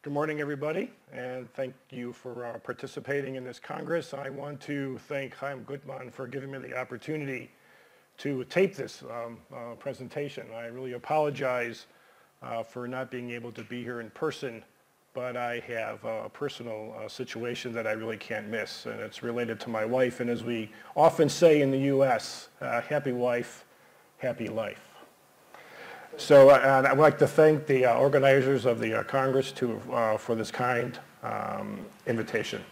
Good morning, everybody, and thank you for participating in this Congress. I want to thank Chaim Gutman for giving me the opportunity to tape this presentation. I really apologize for not being able to be here in person, but I have a personal situation that I really can't miss, and it's related to my wife. And as we often say in the U.S., happy wife, happy life. So I'd like to thank the organizers of the Congress for this kind invitation.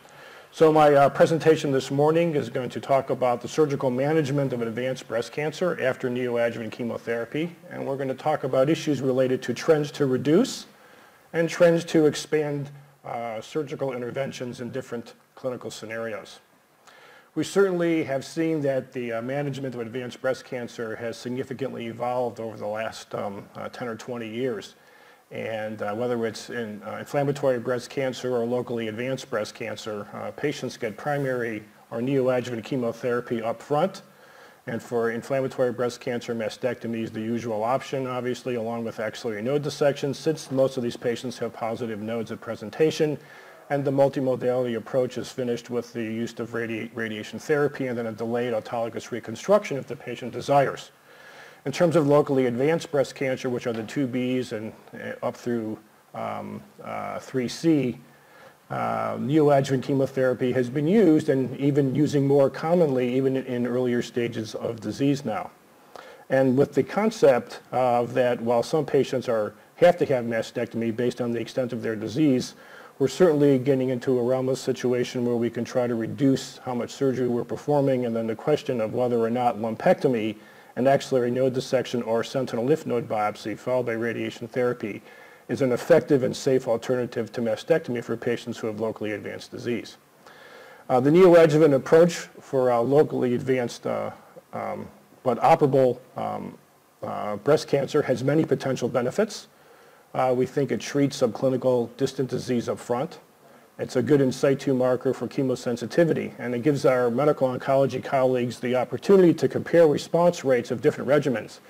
So my presentation this morning is going to talk about the surgical management of advanced breast cancer after neoadjuvant chemotherapy. And we're going to talk about issues related to trends to reduce and trends to expand surgical interventions in different clinical scenarios. We certainly have seen that the management of advanced breast cancer has significantly evolved over the last 10 or 20 years. And whether it's in inflammatory breast cancer or locally advanced breast cancer, patients get primary or neoadjuvant chemotherapy up front. And for inflammatory breast cancer, mastectomy is the usual option, obviously, along with axillary node dissection, since most of these patients have positive nodes at presentation. And the multimodality approach is finished with the use of radiation therapy and then a delayed autologous reconstruction if the patient desires. In terms of locally advanced breast cancer, which are the 2Bs and up through 3C, neoadjuvant chemotherapy has been used, and even using more commonly even in earlier stages of disease now. And with the concept that while some patients have to have mastectomy based on the extent of their disease, we're certainly getting into a realm of situation where we can try to reduce how much surgery we're performing, and then the question of whether or not lumpectomy, an axillary node dissection, or sentinel lymph node biopsy followed by radiation therapy is an effective and safe alternative to mastectomy for patients who have locally advanced disease. The neoadjuvant approach for locally advanced but operable breast cancer has many potential benefits. We think it treats subclinical distant disease up front. It's a good in situ marker for chemosensitivity, and it gives our medical oncology colleagues the opportunity to compare response rates of different regimens.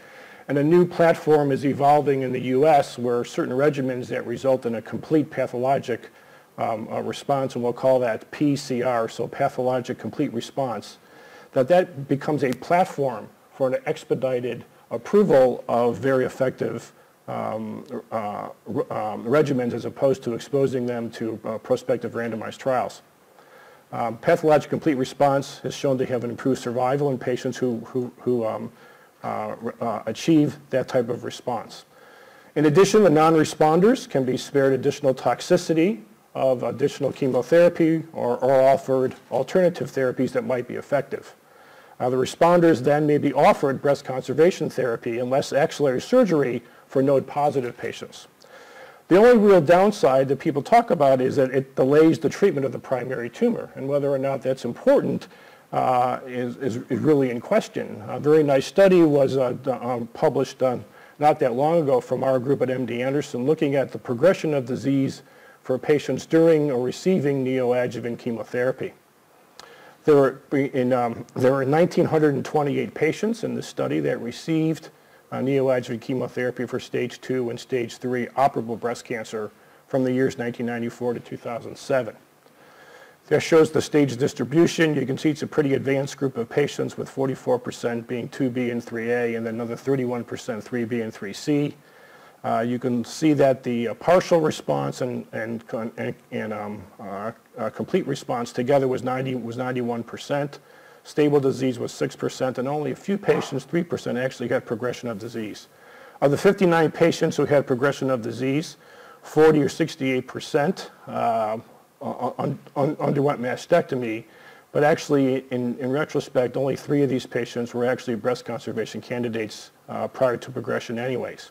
And a new platform is evolving in the U.S. where certain regimens that result in a complete pathologic response, and we'll call that PCR, so pathologic complete response, that becomes a platform for an expedited approval of very effective regimens as opposed to exposing them to prospective randomized trials. Pathologic complete response has shown to have an improved survival in patients who achieve that type of response. In addition, the non-responders can be spared additional toxicity of additional chemotherapy or offered alternative therapies that might be effective. The responders then may be offered breast conservation therapy and less axillary surgery for node-positive patients. The only real downside that people talk about is that it delays the treatment of the primary tumor, and whether or not that's important is really in question. A very nice study was published not that long ago from our group at MD Anderson looking at the progression of disease for patients during or receiving neoadjuvant chemotherapy. There were 1,928 patients in this study that received neoadjuvant chemotherapy for stage 2 and stage 3 operable breast cancer from the years 1994 to 2007. That shows the stage distribution. You can see it's a pretty advanced group of patients with 44% being 2B and 3A and then another 31% 3B and 3C. You can see that the partial response and complete response together was 91%. Stable disease was 6%, and only a few patients, 3%, actually had progression of disease. Of the 59 patients who had progression of disease, 40 or 68% underwent mastectomy, but actually, in retrospect, only 3 of these patients were actually breast conservation candidates prior to progression anyways.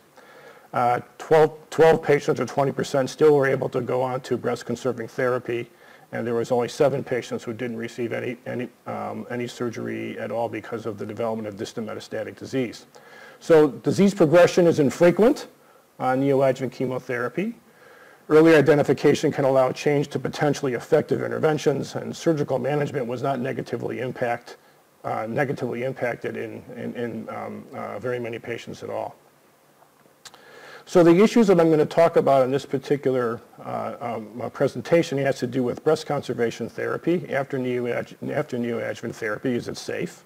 12 patients, or 20%, still were able to go on to breast conserving therapy, and there was only 7 patients who didn't receive any surgery at all because of the development of distant metastatic disease. So disease progression is infrequent on neoadjuvant chemotherapy. Early identification can allow change to potentially effective interventions, and surgical management was not negatively impacted in very many patients at all. So the issues that I'm going to talk about in this particular presentation has to do with breast conservation therapy after neoadjuvant therapy. Is it safe?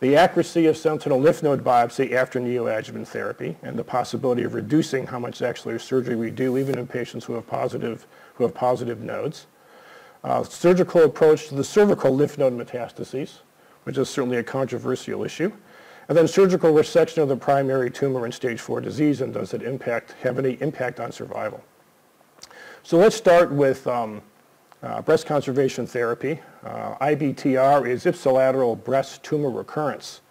The accuracy of sentinel lymph node biopsy after neoadjuvant therapy, and the possibility of reducing how much axillary surgery we do, even in patients who have positive nodes. Surgical approach to the cervical lymph node metastases, which is certainly a controversial issue. And then surgical resection of the primary tumor in stage 4 disease, and does it have any impact on survival? So let's start with breast conservation therapy. IBTR is ipsilateral breast tumor recurrence.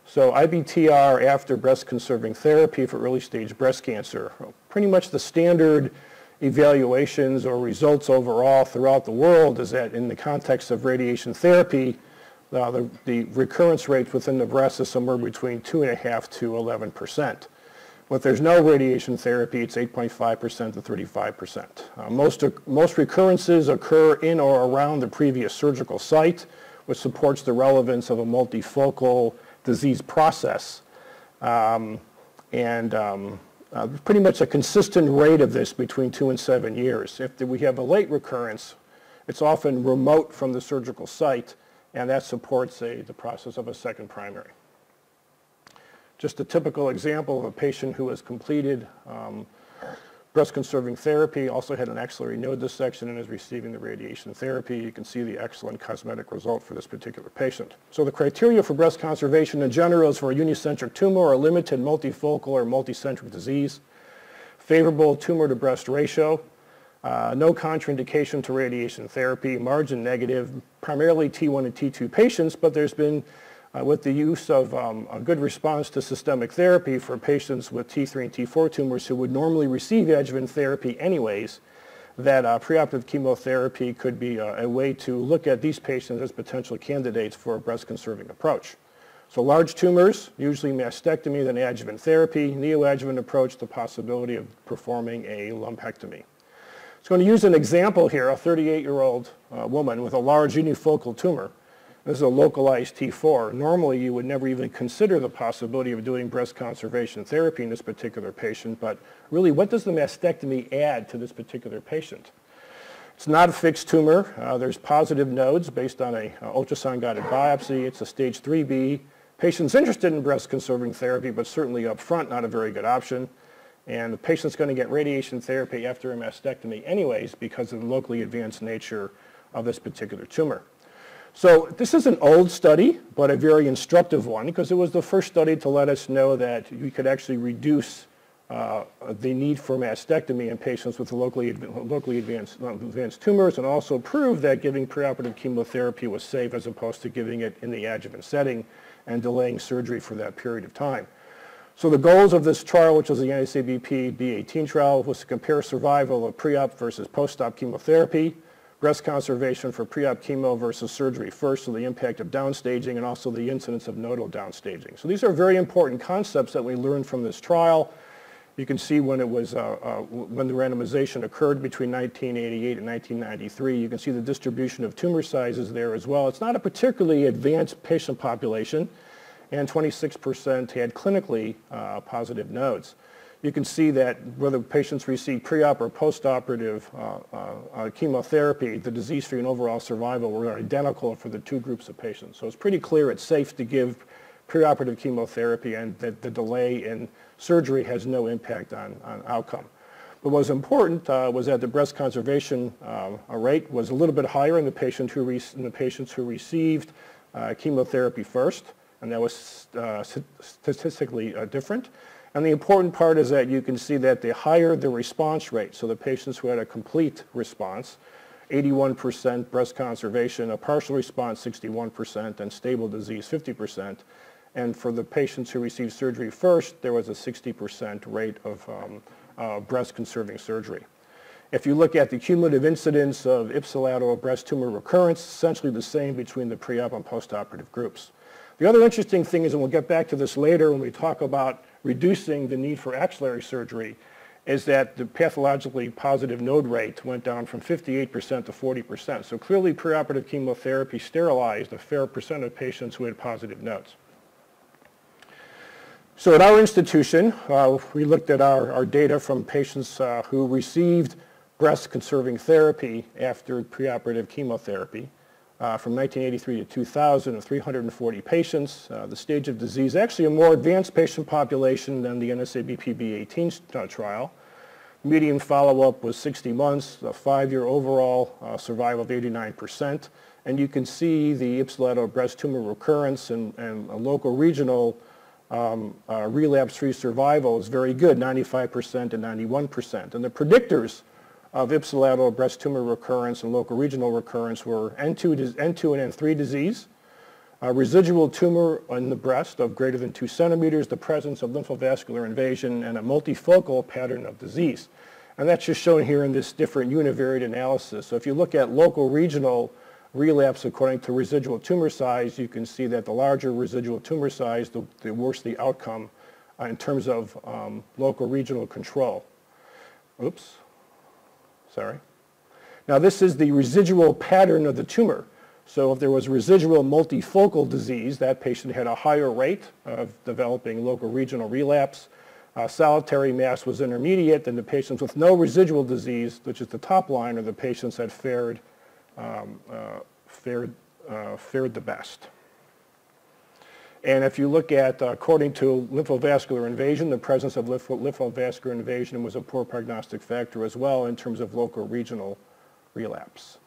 So IBTR after breast conserving therapy for early stage breast cancer, pretty much the standard evaluations or results overall throughout the world is that in the context of radiation therapy, the recurrence rate within the breast is somewhere between 2.5% to 11%. If there's no radiation therapy, it's 8.5% to 35%. Most recurrences occur in or around the previous surgical site, which supports the relevance of a multifocal disease process. Pretty much a consistent rate of this between 2 and 7 years. If we have a late recurrence, it's often remote from the surgical site, and that supports the process of a second primary. Just a typical example of a patient who has completed breast conserving therapy, also had an axillary node dissection and is receiving the radiation therapy. You can see the excellent cosmetic result for this particular patient. So the criteria for breast conservation in general is for a unicentric tumor or limited multifocal or multicentric disease, favorable tumor to breast ratio, no contraindication to radiation therapy, margin negative, primarily T1 and T2 patients, but there's been, with the use of a good response to systemic therapy for patients with T3 and T4 tumors who would normally receive adjuvant therapy anyways, that preoperative chemotherapy could be a way to look at these patients as potential candidates for a breast conserving approach. So large tumors, usually mastectomy, then adjuvant therapy, neoadjuvant approach, the possibility of performing a lumpectomy. So I'm going to use an example here, a 38-year-old woman with a large unifocal tumor. This is a localized T4. Normally, you would never even consider the possibility of doing breast conservation therapy in this particular patient, but really, what does the mastectomy add to this particular patient? It's not a fixed tumor. There's positive nodes based on an ultrasound-guided biopsy. It's a stage 3B. Patient's interested in breast conserving therapy, but certainly up front, not a very good option. And the patient's going to get radiation therapy after a mastectomy anyways because of the locally advanced nature of this particular tumor. So this is an old study, but a very instructive one because it was the first study to let us know that we could actually reduce the need for mastectomy in patients with locally advanced tumors, and also prove that giving preoperative chemotherapy was safe as opposed to giving it in the adjuvant setting and delaying surgery for that period of time. So the goals of this trial, which was the NSABP B18 trial, was to compare survival of pre-op versus post-op chemotherapy, breast conservation for pre-op chemo versus surgery first, so the impact of downstaging and also the incidence of nodal downstaging. So these are very important concepts that we learned from this trial. You can see when it was when the randomization occurred between 1988 and 1993. You can see the distribution of tumor sizes there as well. It's not a particularly advanced patient population, and 26% had clinically positive nodes. You can see that whether patients receive pre-op or post-operative chemotherapy, the disease-free and overall survival were identical for the two groups of patients. So it's pretty clear it's safe to give preoperative chemotherapy, and that the delay in surgery has no impact on outcome. But what was important was that the breast conservation rate was a little bit higher in the patients who received chemotherapy first, and that was statistically different. And the important part is that you can see that the higher the response rate, so the patients who had a complete response, 81% breast conservation, a partial response 61%, and stable disease 50%. And for the patients who received surgery first, there was a 60% rate of breast conserving surgery. If you look at the cumulative incidence of ipsilateral breast tumor recurrence, essentially the same between the pre-op and post-operative groups. The other interesting thing is, and we'll get back to this later when we talk about reducing the need for axillary surgery, is that the pathologically positive node rate went down from 58% to 40%. So clearly preoperative chemotherapy sterilized a fair percent of patients who had positive nodes. So at our institution, we looked at our data from patients who received breast-conserving therapy after preoperative chemotherapy from 1983 to 2000 of 340 patients. The stage of disease, actually a more advanced patient population than the NSABP-B18 trial. Median follow-up was 60 months, a 5-year overall survival of 89%. And you can see the ipsilateral breast tumor recurrence and a local regional relapse-free survival is very good, 95% and 91%. And the predictors of ipsilateral breast tumor recurrence and local regional recurrence were N2 and N3 disease, residual tumor in the breast of greater than 2 centimeters, the presence of lymphovascular invasion, and a multifocal pattern of disease. And that's just shown here in this different univariate analysis. So if you look at local regional relapse according to residual tumor size, you can see that the larger residual tumor size, the worse the outcome in terms of local regional control. Oops, sorry. Now this is the residual pattern of the tumor. So if there was residual multifocal disease, that patient had a higher rate of developing local regional relapse. Solitary mass was intermediate, and the patients with no residual disease, which is the top line, are the patients that fared the best. And if you look at, according to lymphovascular invasion, the presence of lymphovascular invasion was a poor prognostic factor as well in terms of local regional relapse.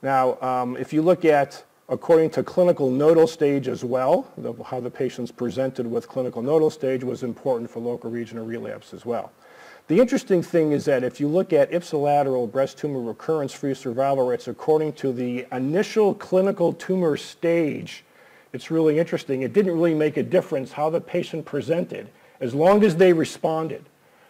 Now, if you look at, according to clinical nodal stage as well, how the patients presented with clinical nodal stage was important for local regional relapse as well. The interesting thing is that if you look at ipsilateral breast tumor recurrence-free survival rates according to the initial clinical tumor stage, it's really interesting. It didn't really make a difference how the patient presented as long as they responded.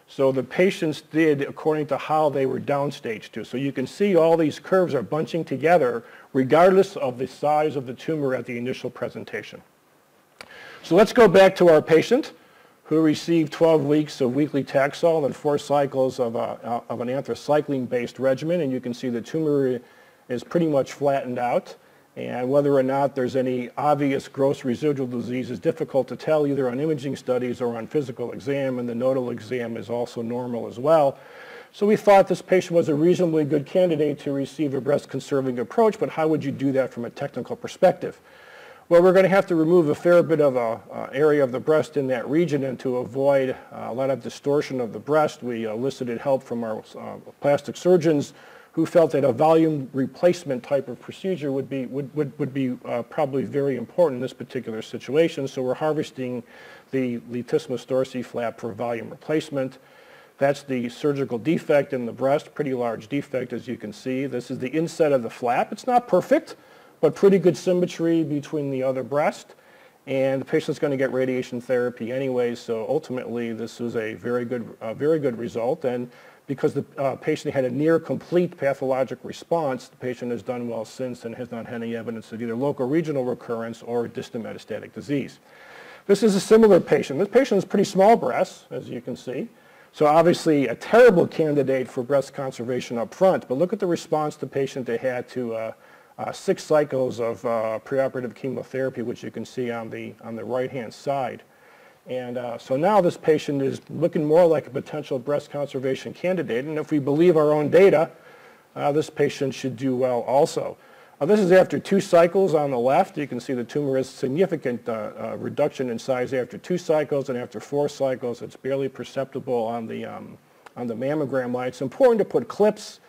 So the patients did according to how they were downstage to. So you can see all these curves are bunching together regardless of the size of the tumor at the initial presentation. So let's go back to our patient who received 12 weeks of weekly Taxol and 4 cycles of an anthracycline-based regimen, and you can see the tumor is pretty much flattened out. And whether or not there's any obvious gross residual disease is difficult to tell either on imaging studies or on physical exam, and the nodal exam is also normal as well. So we thought this patient was a reasonably good candidate to receive a breast-conserving approach, but how would you do that from a technical perspective? Well, we're going to have to remove a fair bit of an area of the breast in that region, and to avoid a lot of distortion of the breast, we elicited help from our plastic surgeons who felt that a volume replacement type of procedure would be probably very important in this particular situation. So we're harvesting the latissimus dorsi flap for volume replacement. That's the surgical defect in the breast, pretty large defect as you can see. This is the inset of the flap. It's not perfect, but pretty good symmetry between the other breast. And the patient's going to get radiation therapy anyway, so ultimately this was a very good result. And because the patient had a near complete pathologic response, the patient has done well since and has not had any evidence of either local regional recurrence or distant metastatic disease. This is a similar patient. This patient has pretty small breasts, as you can see. So obviously a terrible candidate for breast conservation up front, but look at the response the patient had to 6 cycles of preoperative chemotherapy, which you can see on the right-hand side. And so now this patient is looking more like a potential breast conservation candidate, and if we believe our own data, this patient should do well also. This is after 2 cycles on the left. You can see the tumor has significant reduction in size after 2 cycles, and after 4 cycles it's barely perceptible on the mammogram line. It's important to put clips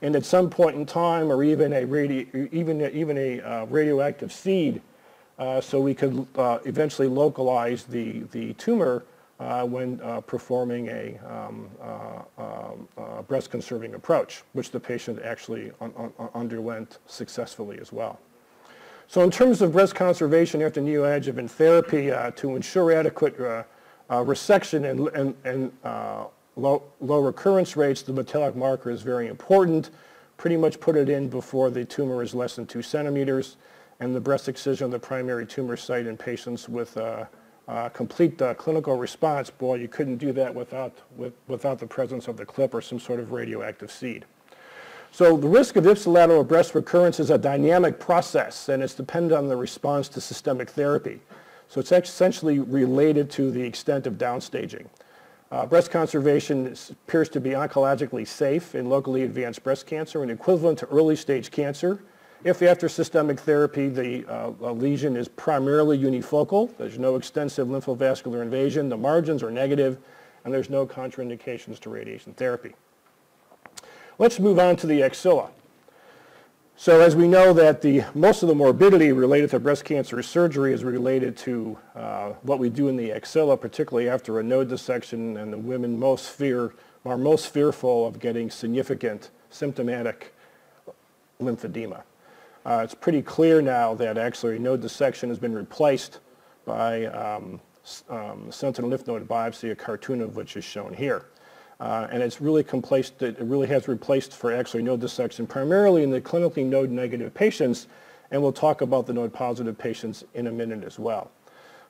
in at some point in time, or even a radioactive seed, so we could eventually localize the tumor when performing a breast-conserving approach, which the patient actually underwent successfully as well. So in terms of breast conservation after neoadjuvant therapy, to ensure adequate resection and low recurrence rates, the metallic marker is very important. Pretty much put it in before the tumor is less than 2 centimeters. And the breast excision of the primary tumor site in patients with complete clinical response, boy, you couldn't do that without the presence of the clip or some sort of radioactive seed. So the risk of ipsilateral breast recurrence is a dynamic process, and it's dependent on the response to systemic therapy. So it's essentially related to the extent of downstaging. Breast conservation appears to be oncologically safe in locally advanced breast cancer and equivalent to early stage cancer. If after systemic therapy the lesion is primarily unifocal, there's no extensive lymphovascular invasion, the margins are negative, and there's no contraindications to radiation therapy. Let's move on to the axilla. So as we know that most of the morbidity related to breast cancer surgery is related to what we do in the axilla, particularly after a node dissection, and the women are most fearful of getting significant symptomatic lymphedema. It's pretty clear now that axillary node dissection has been replaced by sentinel lymph node biopsy, a cartoon of which is shown here. And it really has replaced for axillary node dissection primarily in the clinically node negative patients, and we'll talk about the node positive patients in a minute as well.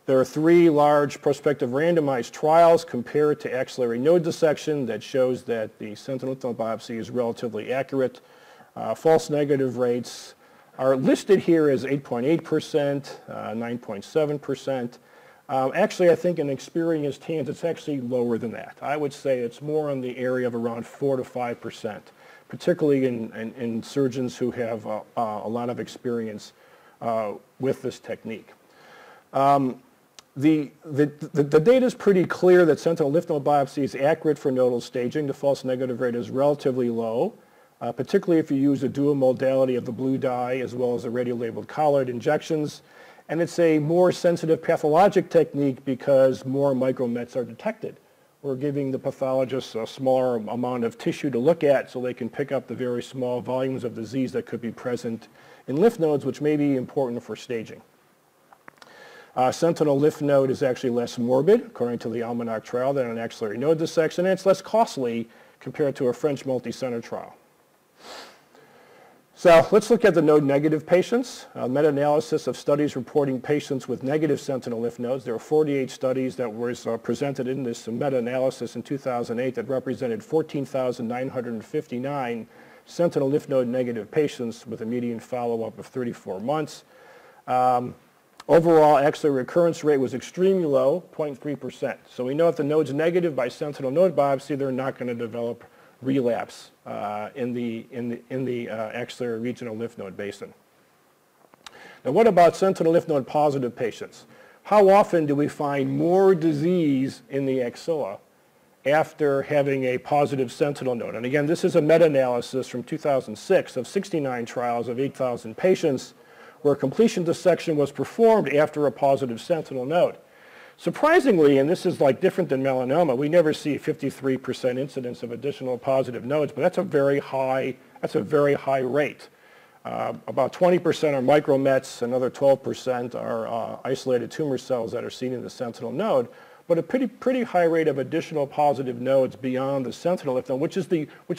There are 3 large prospective randomized trials compared to axillary node dissection that shows that the sentinel lymph node biopsy is relatively accurate. False negative rates are listed here as 8.8%, 9.7%. Actually, I think in experienced hands, it's actually lower than that. I would say it's more in the area of around 4 to 5%, particularly in surgeons who have a lot of experience with this technique. The data is pretty clear that sentinel lymph node biopsy is accurate for nodal staging. The false negative rate is relatively low, particularly if you use a dual modality of the blue dye as well as the radiolabeled colloid injections. And it's a more sensitive pathologic technique because more micromets are detected. We're giving the pathologists a smaller amount of tissue to look at so they can pick up the very small volumes of disease that could be present in lymph nodes, which may be important for staging. Sentinel lymph node is actually less morbid, according to the Almanac trial, than an axillary node dissection, and it's less costly compared to a French multi-center trial. So let's look at the node-negative patients. Meta-analysis of studies reporting patients with negative sentinel lymph nodes. There are 48 studies that were presented in this meta-analysis in 2008 that represented 14,959 sentinel lymph node negative patients with a median follow-up of 34 months. Overall, axillary recurrence rate was extremely low, 0.3%. So we know if the node's negative by sentinel node biopsy, they're not going to develop relapse in the axillary regional lymph node basin. Now, what about sentinel lymph node positive patients? How often do we find more disease in the axilla after having a positive sentinel node? And again, this is a meta-analysis from 2006 of 69 trials of 8,000 patients where completion dissection was performed after a positive sentinel node. Surprisingly, and this is like different than melanoma, we never see 53% incidence of additional positive nodes, but that's a very high rate. About 20% are micromets, another 12% are isolated tumor cells that are seen in the sentinel node, but a pretty high rate of additional positive nodes beyond the sentinel lymph node, which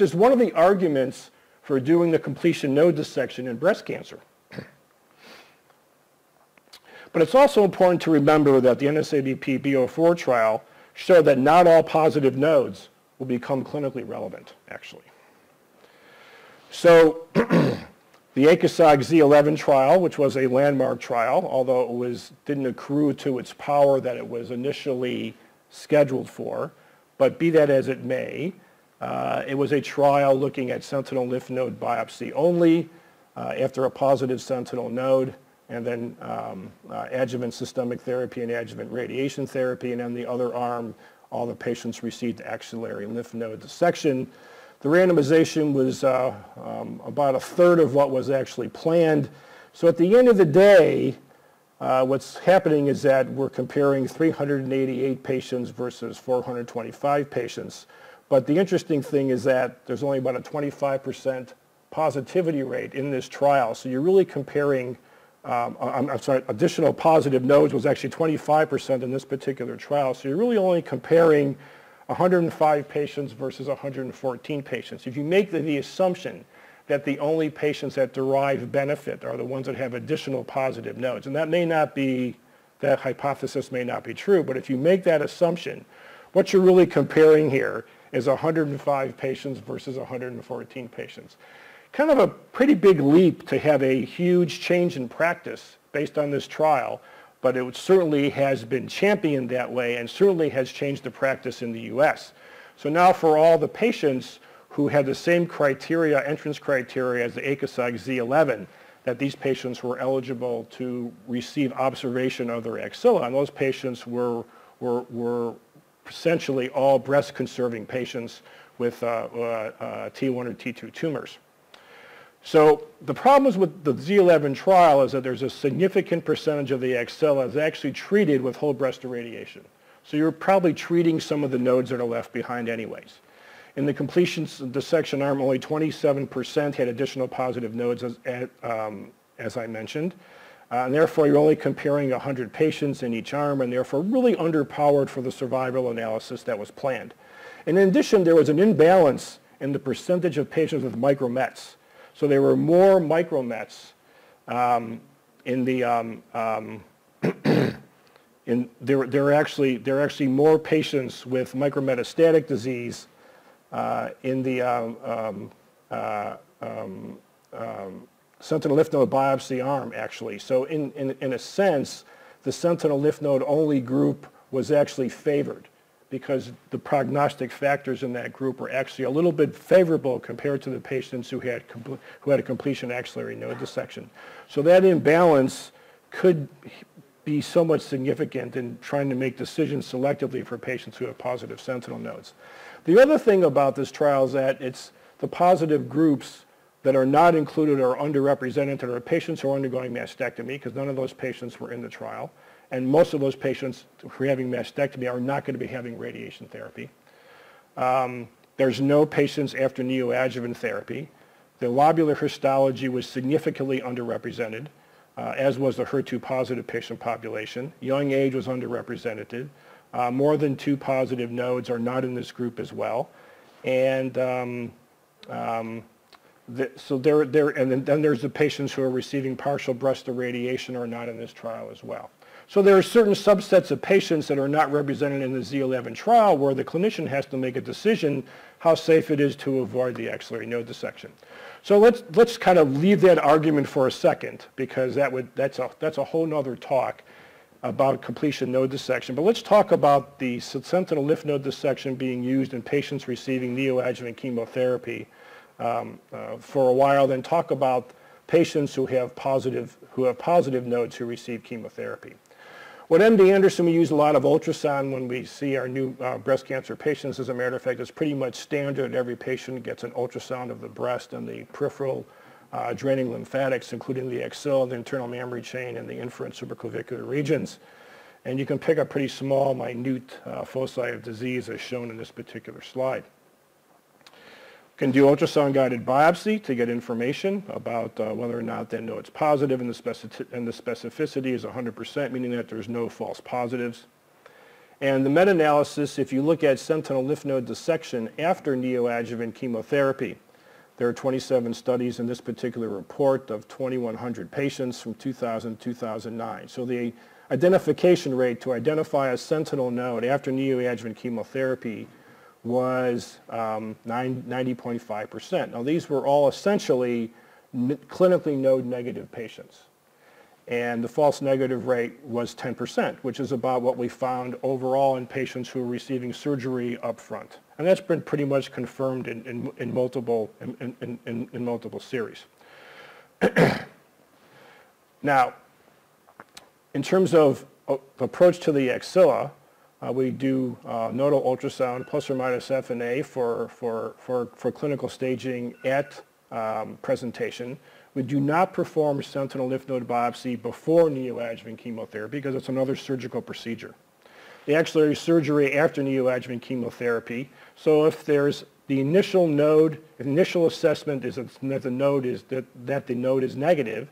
is one of the arguments for doing the completion node dissection in breast cancer. But it's also important to remember that the NSABP B04 trial showed that not all positive nodes will become clinically relevant, actually. So the ACOSOG Z11 trial, which was a landmark trial, although it didn't accrue to its power that it was initially scheduled for, but be that as it may, it was a trial looking at sentinel lymph node biopsy only after a positive sentinel node, and then adjuvant systemic therapy and adjuvant radiation therapy, and on the other arm, all the patients received axillary lymph node dissection. The randomization was about a third of what was actually planned. So at the end of the day, what's happening is that we're comparing 388 patients versus 425 patients. But the interesting thing is that there's only about a 25% positivity rate in this trial. So you're really comparing additional positive nodes was actually 25% in this particular trial. So you're really only comparing 105 patients versus 114 patients. If you make the assumption that the only patients that derive benefit are the ones that have additional positive nodes, and that hypothesis may not be true, but if you make that assumption, what you're really comparing here is 105 patients versus 114 patients. Kind of a pretty big leap to have a huge change in practice based on this trial but it certainly has been championed that way and certainly has changed the practice in the U.S. So now for all the patients who had the same criteria, entrance criteria as the ACOSOG Z11, that these patients were eligible to receive observation of their axilla, and those patients were essentially all breast-conserving patients with T1 or T2 tumors. So the problems with the Z11 trial is that there's a significant percentage of the axilla is actually treated with whole breast irradiation. So you're probably treating some of the nodes that are left behind anyways. In the completion dissection arm, only 27% had additional positive nodes, as I mentioned. And therefore, you're only comparing 100 patients in each arm, and therefore really underpowered for the survival analysis that was planned. And in addition, there was an imbalance in the percentage of patients with micromets. So there were more micromets in the there are actually more patients with micrometastatic disease in the sentinel lymph node biopsy arm, actually. So in a sense, the sentinel lymph node only group was actually favored because the prognostic factors in that group were actually a little bit favorable compared to the patients who had a completion axillary node dissection. So that imbalance could be somewhat significant in trying to make decisions selectively for patients who have positive sentinel nodes. The other thing about this trial is that it's the positive groups that are not included or underrepresented are patients who are undergoing mastectomy, because none of those patients were in the trial. And most of those patients who are having mastectomy are not going to be having radiation therapy. There's no patients after neoadjuvant therapy. The lobular histology was significantly underrepresented, as was the HER2 positive patient population. Young age was underrepresented. More than 2 positive nodes are not in this group as well. And then there's the patients who are receiving partial breast irradiation are not in this trial as well. So there are certain subsets of patients that are not represented in the Z11 trial where the clinician has to make a decision how safe it is to avoid the axillary node dissection. So let's kind of leave that argument for a second, because that's a whole nother talk about completion node dissection. But let's talk about the sentinel lymph node dissection being used in patients receiving neoadjuvant chemotherapy for a while, then talk about patients who have positive nodes who receive chemotherapy. At MD Anderson, we use a lot of ultrasound when we see our new breast cancer patients. As a matter of fact, it's pretty much standard. Every patient gets an ultrasound of the breast and the peripheral draining lymphatics, including the axilla, the internal mammary chain, and the inferent supraclavicular regions. And you can pick up pretty small, minute foci of disease as shown in this particular slide. Can do ultrasound-guided biopsy to get information about whether or not that node's positive, and the specificity is 100%, meaning that there's no false positives. And the meta-analysis, if you look at sentinel lymph node dissection after neoadjuvant chemotherapy, there are 27 studies in this particular report of 2,100 patients from 2000 to 2009. So the identification rate to identify a sentinel node after neoadjuvant chemotherapy was 90.5%. Now these were all essentially clinically node negative patients. And the false negative rate was 10%, which is about what we found overall in patients who are receiving surgery up front. And that's been pretty much confirmed in multiple series. Now, in terms of approach to the axilla, we do nodal ultrasound plus or minus FNA for clinical staging at presentation. We do not perform sentinel lymph node biopsy before neoadjuvant chemotherapy because it's another surgical procedure. The axillary surgery after neoadjuvant chemotherapy, so if there's the initial node, initial assessment is that the node is negative,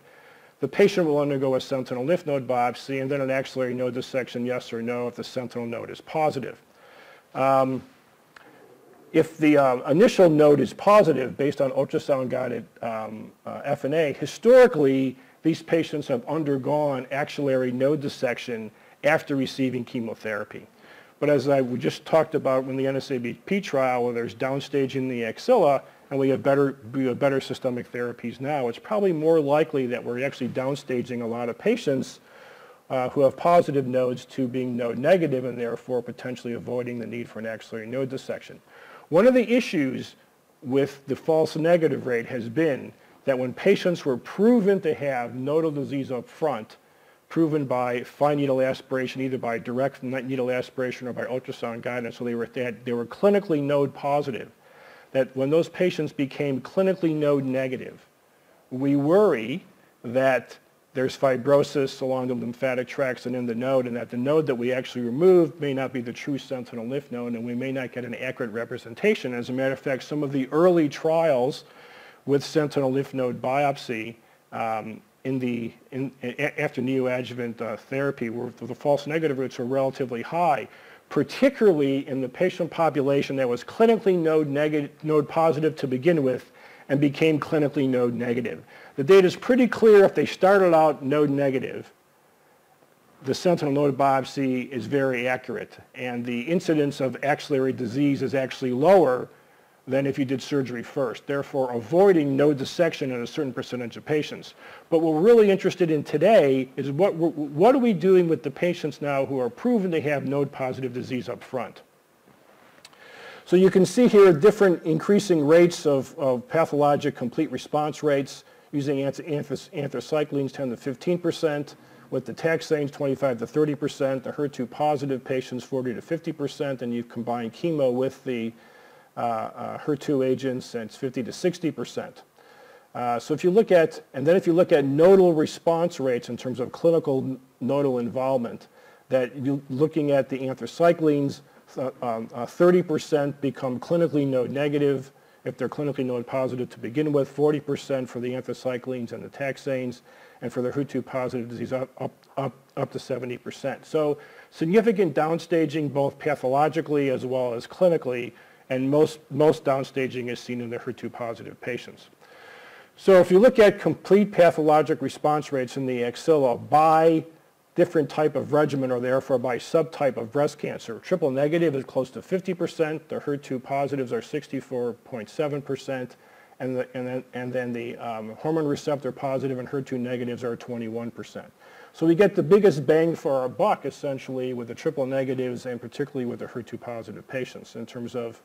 the patient will undergo a sentinel lymph node biopsy and then an axillary node dissection, yes or no, if the sentinel node is positive. If the initial node is positive based on ultrasound-guided FNA, historically, these patients have undergone axillary node dissection after receiving chemotherapy. But as we just talked about in the NSABP trial, where there's downstaging the axilla, and we have better systemic therapies now, it's probably more likely that we're actually downstaging a lot of patients who have positive nodes to being node negative, and therefore potentially avoiding the need for an axillary node dissection. One of the issues with the false negative rate has been that when patients were proven to have nodal disease up front, proven by fine needle aspiration, either by direct needle aspiration or by ultrasound guidance, so they were clinically node positive, that when those patients became clinically node negative, we worry that there's fibrosis along the lymphatic tracts and in the node, and that the node that we actually removed may not be the true sentinel lymph node, and we may not get an accurate representation. As a matter of fact, some of the early trials with sentinel lymph node biopsy after neoadjuvant therapy, where the false negative rates were relatively high, particularly in the patient population that was clinically node positive to begin with and became clinically node negative. The data is pretty clear. If they started out node negative, the sentinel node biopsy is very accurate, and the incidence of axillary disease is actually lower than if you did surgery first, therefore avoiding node dissection in a certain percentage of patients. But what we're really interested in today is what are we doing with the patients now who are proven to have node positive disease up front. So you can see here different increasing rates of pathologic complete response rates using anthracyclines 10 to 15%, with the taxanes 25 to 30%, the HER2 positive patients 40 to 50%, and you combine chemo with the HER2 agents, and it's 50 to 60%. So if you look at, and then if you look at nodal response rates in terms of clinical nodal involvement, that you looking at the anthracyclines, 30% become clinically node negative if they're clinically node positive to begin with, 40% for the anthracyclines and the taxanes, and for the HER2 positive disease up to 70%. So significant downstaging both pathologically as well as clinically, and most downstaging is seen in the HER2 positive patients. So if you look at complete pathologic response rates in the axilla by different type of regimen, or therefore by subtype of breast cancer, triple negative is close to 50%, the HER2 positives are 64.7%, and then the hormone receptor positive and HER2 negatives are 21%. So we get the biggest bang for our buck essentially with the triple negatives, and particularly with the HER2 positive patients in terms of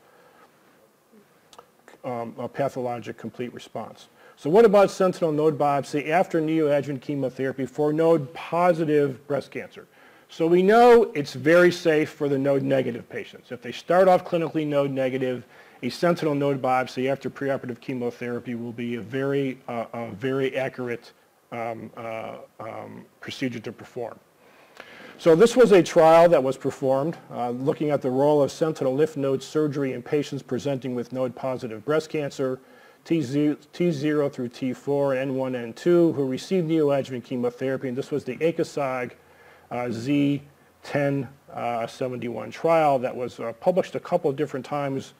a pathologic complete response. So what about sentinel node biopsy after neoadjuvant chemotherapy for node positive breast cancer? So we know it's very safe for the node negative patients. If they start off clinically node negative, a sentinel node biopsy after preoperative chemotherapy will be a very accurate procedure to perform. So this was a trial that was performed looking at the role of sentinel lymph node surgery in patients presenting with node positive breast cancer, T0 through T4 and N1, N2, who received neoadjuvant chemotherapy, and this was the ACOSOG Z1071 trial that was published a couple of different times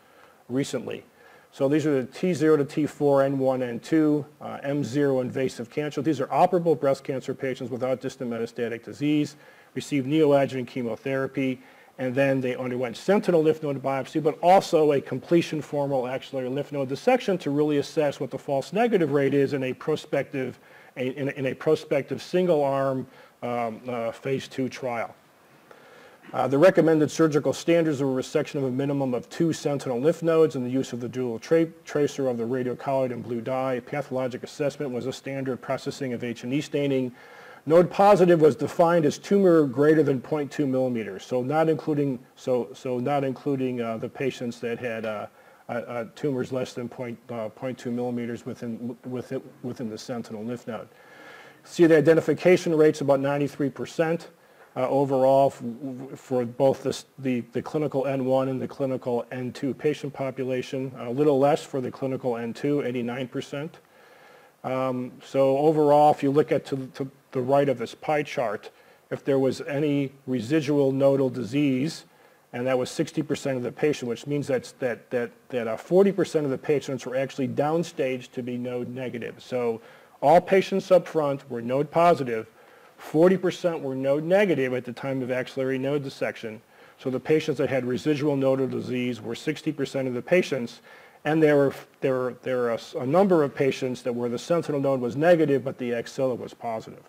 recently. So these are the T0 to T4, N1, N2, M0 invasive cancer. These are operable breast cancer patients without distant metastatic disease, received neoadjuvant chemotherapy, and then they underwent sentinel lymph node biopsy, but also a completion formal axillary lymph node dissection to really assess what the false negative rate is in a prospective single-arm phase 2 trial. The recommended surgical standards were resection of a minimum of 2 sentinel lymph nodes and the use of the dual tracer of the radiocolloid and blue dye. Pathologic assessment was a standard processing of H&E staining. Node positive was defined as tumor greater than 0.2 millimeters, so not including the patients that had tumors less than 0.2 millimeters within the sentinel lymph node. See the identification rates about 93% overall for both the clinical N1 and the clinical N2 patient population. A little less for the clinical N2, 89%. So overall, if you look at to the right of this pie chart, if there was any residual nodal disease, and that was 60% of the patient, which means that 40% of the patients were actually downstaged to be node negative. So all patients up front were node positive, 40% were node negative at the time of axillary node dissection. So the patients that had residual nodal disease were 60% of the patients, and there were a number of patients that where the sentinel node was negative but the axilla was positive.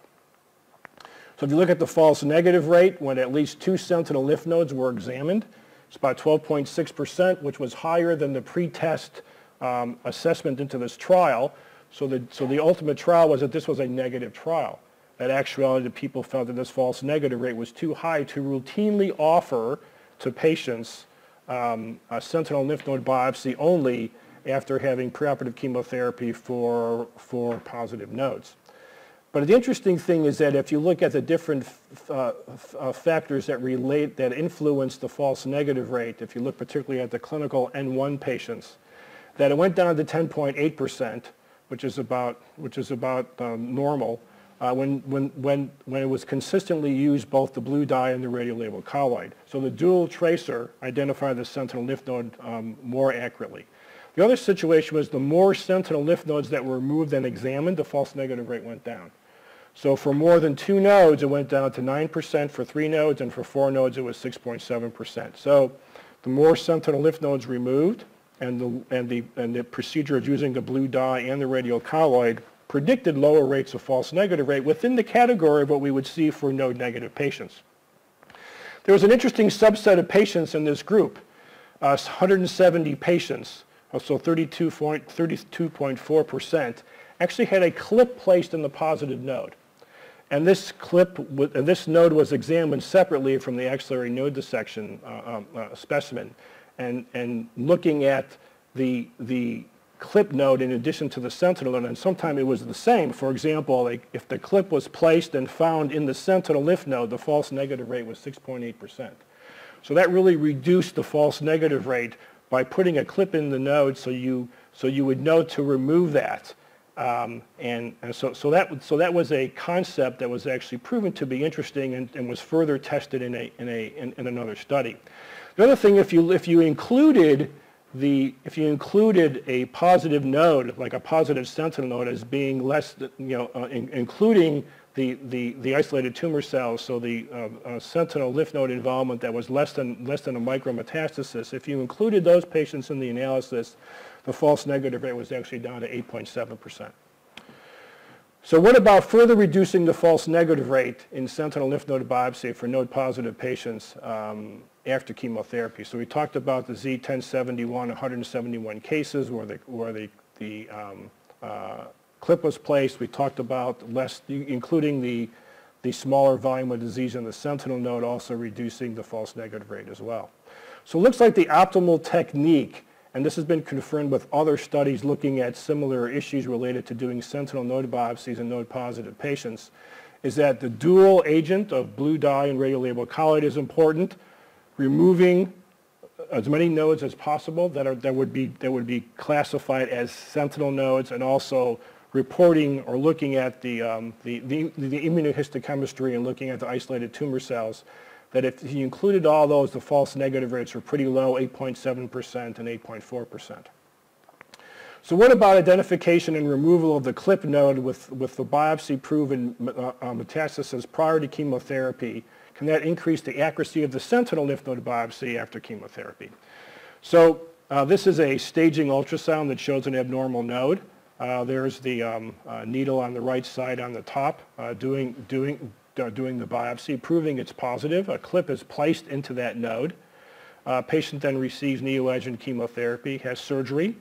So if you look at the false negative rate, when at least 2 sentinel lymph nodes were examined, it's about 12.6%, which was higher than the pre-test assessment into this trial. So the ultimate trial was that this was a negative trial. In actuality, the people felt that this false negative rate was too high to routinely offer to patients a sentinel lymph node biopsy only after having preoperative chemotherapy for positive nodes. But the interesting thing is that if you look at the different factors that influence the false negative rate, if you look particularly at the clinical N1 patients, that it went down to 10.8%, which is about normal, when it was consistently used both the blue dye and the radiolabeled colloid. So the dual tracer identified the sentinel lymph node more accurately. The other situation was the more sentinel lymph nodes that were removed and examined, the false negative rate went down. So for more than 2 nodes, it went down to 9%. For 3 nodes, and for 4 nodes, it was 6.7%. So the more sentinel lymph nodes removed, and the procedure of using the blue dye and the radial colloid predicted lower rates of false negative rate within the category of what we would see for node negative patients. There was an interesting subset of patients in this group, 170 patients, so 32.4%, actually had a clip placed in the positive node. And this node was examined separately from the axillary node dissection specimen. And looking at the clip node in addition to the sentinel node, and sometimes it was the same. For example, if the clip was placed and found in the sentinel lymph node, the false negative rate was 6.8%. So that really reduced the false negative rate by putting a clip in the node so you would know to remove that. So that was a concept that was actually proven to be interesting and was further tested in another study. The other thing, if you included a positive node, like a positive sentinel node, as being less, including the isolated tumor cells, so the sentinel lymph node involvement that was less than a micrometastasis, if you included those patients in the analysis, the false negative rate was actually down to 8.7%. So what about further reducing the false negative rate in sentinel lymph node biopsy for node positive patients after chemotherapy? So we talked about the Z1071, 171 cases where the clip was placed. We talked about including the smaller volume of disease in the sentinel node, also reducing the false negative rate as well. So it looks like the optimal technique, and this has been confirmed with other studies looking at similar issues related to doing sentinel node biopsies in node positive patients, is that the dual agent of blue dye and radiolabeled colloid is important, removing as many nodes as possible that would be classified as sentinel nodes, and also reporting or looking at the immunohistochemistry and looking at the isolated tumor cells, that if you included all those, the false negative rates were pretty low, 8.7% and 8.4%. So what about identification and removal of the clip node with the biopsy-proven metastasis prior to chemotherapy? Can that increase the accuracy of the sentinel lymph node biopsy after chemotherapy? So this is a staging ultrasound that shows an abnormal node. There's the needle on the right side on the top doing the biopsy, proving it's positive. A clip is placed into that node. Patient then receives neoadjuvant chemotherapy, has surgery.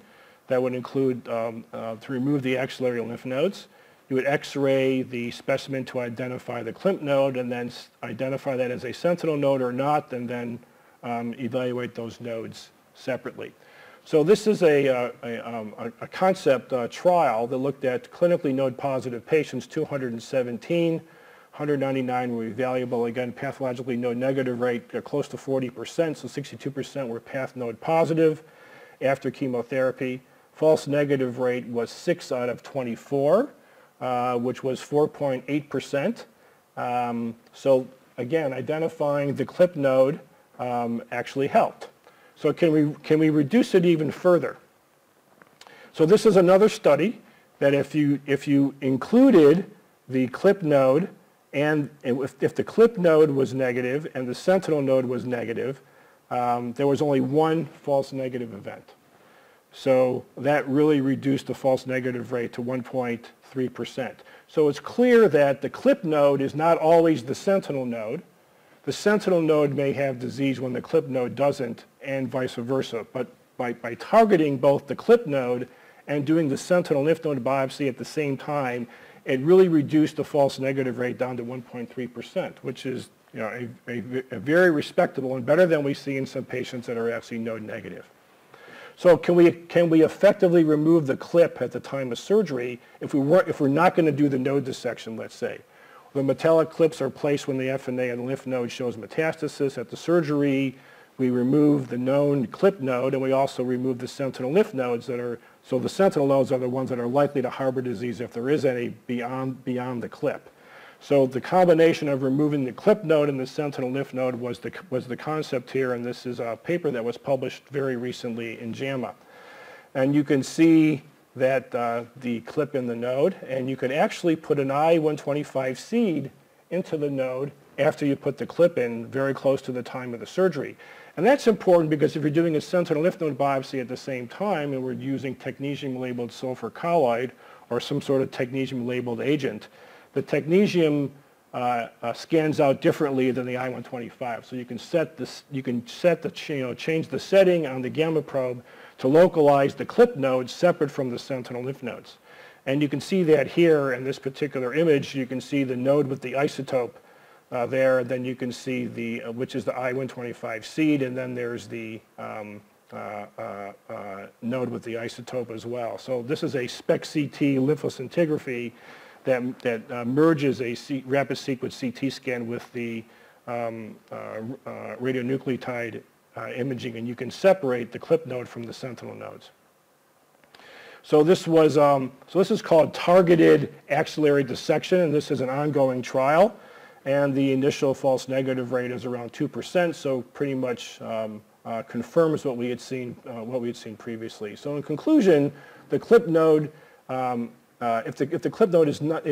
That would include to remove the axillary lymph nodes. You would X-ray the specimen to identify the clip node and then identify that as a sentinel node or not, and then evaluate those nodes separately. So this is a concept trial that looked at clinically node-positive patients, 217. 199 were evaluable. Again, pathologically node-negative rate close to 40%, so 62% were path node positive after chemotherapy. False negative rate was 6 out of 24, which was 4.8%. So again, identifying the clip node actually helped. So can we reduce it even further? So this is another study that if you included the clip node, and if the clip node was negative and the sentinel node was negative, there was only one false negative event. So that really reduced the false negative rate to 1.3%. So it's clear that the clip node is not always the sentinel node. The sentinel node may have disease when the clip node doesn't, and vice versa. But by targeting both the clip node and doing the sentinel lymph node biopsy at the same time, it really reduced the false negative rate down to 1.3%, which is a very respectable and better than we see in some patients that are actually node negative. So can we effectively remove the clip at the time of surgery if we're not going to do the node dissection, let's say? The metallic clips are placed when the FNA and the lymph node shows metastasis. At the surgery, we remove the known clip node, and we also remove the sentinel lymph nodes so the sentinel nodes are the ones that are likely to harbor disease if there is any beyond the clip. So the combination of removing the clip node and the sentinel lymph node was the concept here, and this is a paper that was published very recently in JAMA. And you can see that the clip in the node, and you can actually put an I-125 seed into the node after you put the clip in very close to the time of the surgery. And that's important because if you're doing a sentinel lymph node biopsy at the same time and we're using technetium-labeled sulfur colloid or some sort of technetium-labeled agent, the technetium scans out differently than the I-125. So you can change the setting on the gamma probe to localize the clip nodes separate from the sentinel lymph nodes. And you can see that here in this particular image. You can see the node with the isotope there. Then you can see which is the I-125 seed, and then there's the node with the isotope as well. So this is a SPECT-CT lymphoscintigraphy that merges a rapid sequence CT scan with the radionucleotide imaging, and you can separate the clip node from the sentinel nodes. So this is called targeted axillary dissection, and this is an ongoing trial, and the initial false negative rate is around 2%, so pretty much confirms what we had seen previously. So in conclusion, the clip node, if the clip node is not,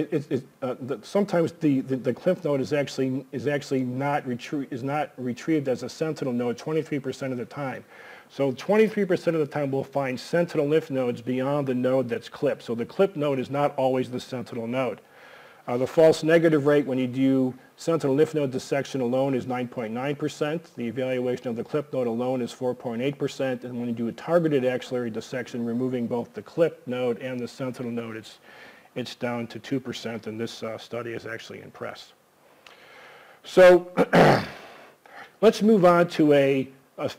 sometimes the clip node is actually not retrieved as a sentinel node 23% of the time. So 23% of the time we'll find sentinel lymph nodes beyond the node that's clipped. So the clip node is not always the sentinel node. The false negative rate when you do sentinel lymph node dissection alone is 9.9%. The evaluation of the clip node alone is 4.8%. And when you do a targeted axillary dissection, removing both the clip node and the sentinel node, it's down to 2%. And this study is actually in press. So let's move on to a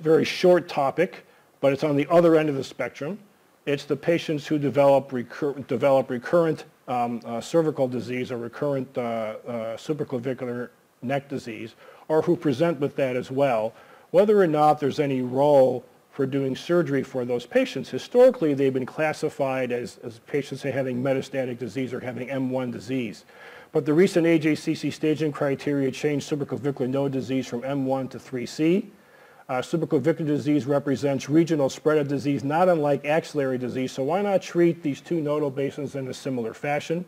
very short topic, but it's on the other end of the spectrum. It's the patients who develop recurrent cervical disease or recurrent supraclavicular neck disease, or who present with that as well, whether or not there's any role for doing surgery for those patients. Historically, they've been classified as patients having metastatic disease or having M1 disease. But the recent AJCC staging criteria changed supraclavicular node disease from M1 to 3C. Supraclavicular disease represents regional spread of disease, not unlike axillary disease, so why not treat these two nodal basins in a similar fashion?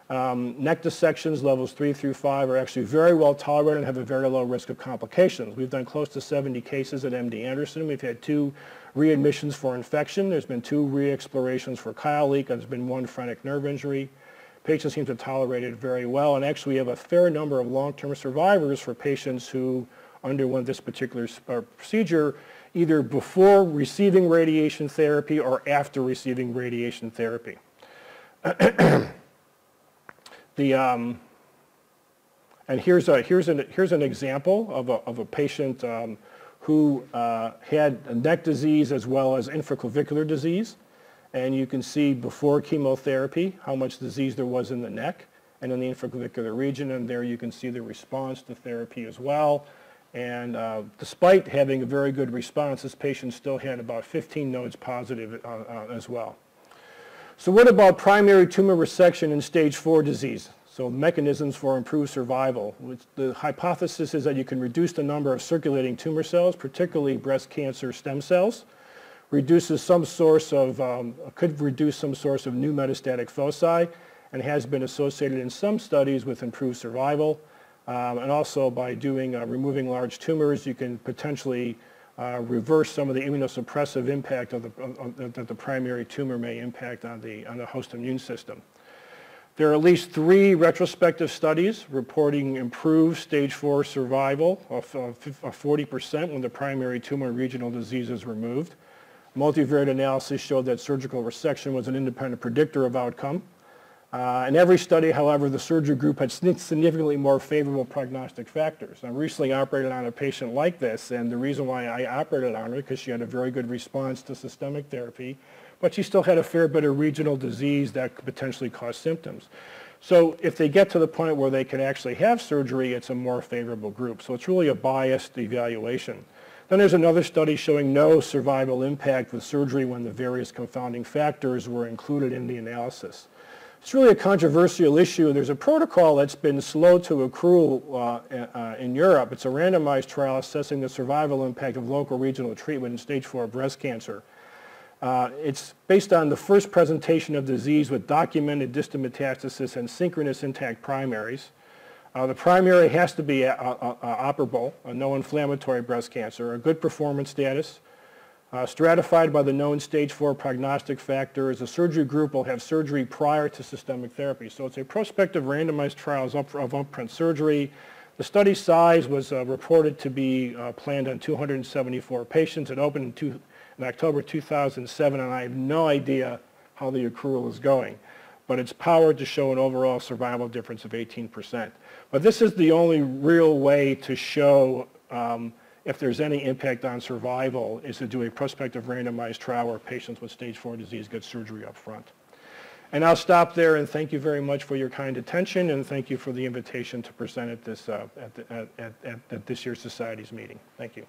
Neck dissections, levels 3 through 5, are actually very well tolerated and have a very low risk of complications. We've done close to 70 cases at MD Anderson. We've had 2 readmissions for infection. There's been 2 re-explorations for chyle leak, and there's been 1 phrenic nerve injury. Patients seem to tolerate it very well, and actually we have a fair number of long-term survivors for patients who underwent this particular procedure either before receiving radiation therapy or after receiving radiation therapy. And here's an example of a patient who had neck disease as well as infraclavicular disease. And you can see before chemotherapy how much disease there was in the neck and in the infraclavicular region. And there you can see the response to therapy as well. And despite having a very good response, this patient still had about 15 nodes positive as well. So what about primary tumor resection in stage 4 disease? So mechanisms for improved survival. The hypothesis is that you can reduce the number of circulating tumor cells, particularly breast cancer stem cells, could reduce some source of new metastatic foci, and has been associated in some studies with improved survival. And also by removing large tumors, you can potentially reverse some of the immunosuppressive impact that the primary tumor may impact on the host immune system. There are at least 3 retrospective studies reporting improved stage 4 survival of 40% when the primary tumor and regional disease is removed. Multivariate analysis showed that surgical resection was an independent predictor of outcome. In every study, however, the surgery group had significantly more favorable prognostic factors. I recently operated on a patient like this, and the reason why I operated on her is because she had a very good response to systemic therapy, but she still had a fair bit of regional disease that could potentially cause symptoms. So if they get to the point where they can actually have surgery, it's a more favorable group. So it's really a biased evaluation. Then there's another study showing no survival impact with surgery when the various confounding factors were included in the analysis. It's really a controversial issue. There's a protocol that's been slow to accrue in Europe. It's a randomized trial assessing the survival impact of local regional treatment in stage 4 breast cancer. It's based on the first presentation of disease with documented distant metastasis and synchronous intact primaries. The primary has to be operable, no inflammatory breast cancer, a good performance status, stratified by the known stage 4 prognostic factors. The surgery group will have surgery prior to systemic therapy. So it's a prospective randomized trial of upfront surgery. The study size was reported to be planned on 274 patients. It opened in October 2007, and I have no idea how the accrual is going. But it's powered to show an overall survival difference of 18%. But this is the only real way to show if there's any impact on survival, is to do a prospective randomized trial where patients with stage 4 disease get surgery up front. And I'll stop there, and thank you very much for your kind attention, and thank you for the invitation to present at this year's Society's meeting. Thank you.